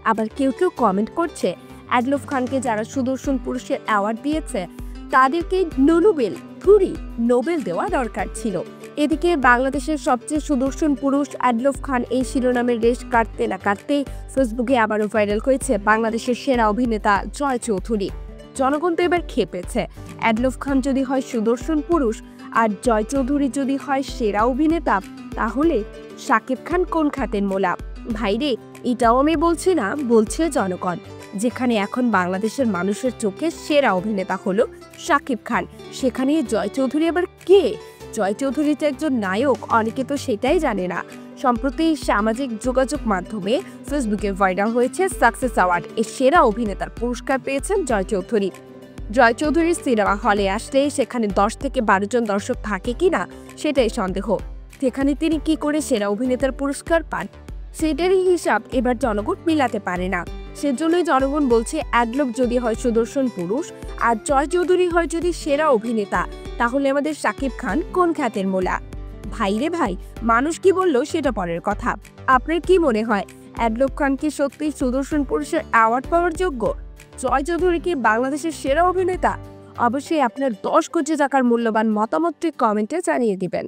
আবার কেউ কেউ কমেন্ট করছে অ্যাডলফ খানকে যারা সুদর্শন পুরুষের অ্যাওয়ার্ড দিয়েছে তাদেরকে নোবেল দেওয়া দরকার ছিল। এদিকে বাংলাদেশের সবচেয়ে সুদর্শন পুরুষ অ্যাডলফ খান এই শিরোনামের রেশ কাটতে না কাটতেই ফেসবুকে আবারও ভাইরাল হয়েছে বাংলাদেশের সেরা অভিনেতা জয় চৌধুরী। জনগণ তো এবার খেপেছে, অ্যাডলফ খান যদি হয় সুদর্শন পুরুষ আর জয় চৌধুরী যদি হয় সেরা অভিনেতা, তাহলে শাকিব খান কোন খাতের মোলা? ভাইরে, এটাও আমি বলছি না, বলছে জনগণ। যেখানে এখন বাংলাদেশের মানুষের চোখে সেরা অভিনেতা হলো শাকিব খান, সেখানে জয় চৌধুরী আবার কে? জয় চৌধুরী তো একজন নায়ক, অনেকে তো সেটাই জানে না। সম্প্রতি সামাজিক যোগাযোগ মাধ্যমে ফেসবুকে ভাইরাল হয়েছে সাকসেস অ্যাওয়ার্ড, এর সেরা অভিনেতার পুরস্কার পেয়েছেন জয় চৌধুরী। জয় চৌধুরীর সিনেমা হলে আসলে সেখানে 10 থেকে 12 জন দর্শক থাকে কিনা সেটাই সন্দেহ। সেখানে তিনি কি করে সেরা অভিনেতার পুরস্কার পান, সেটারই হিসাব এবার জনগণ মিলাতে পারে না। সেজন্যই জনগণ বলছে অ্যাডলফ যদি হয় সুদর্শন পুরুষ আর জয় চৌধুরী হয় যদি সেরা অভিনেতা, তাহলে আমাদের শাকিব খান কোন খ্যাতের মোলা? ভাইরে ভাই, মানুষ কি বললো সেটা পরের কথা। আপনার কি মনে হয় অ্যাডলফ খান কি সত্যি সুদর্শন পুরুষের অ্যাওয়ার্ড পাওয়ার যোগ্য? জয় চৌধুরী কি বাংলাদেশের সেরা অভিনেতা? অবশ্যই আপনার 10 কোটি টাকার মূল্যবান মতামতটি কমেন্টে জানিয়ে দিবেন।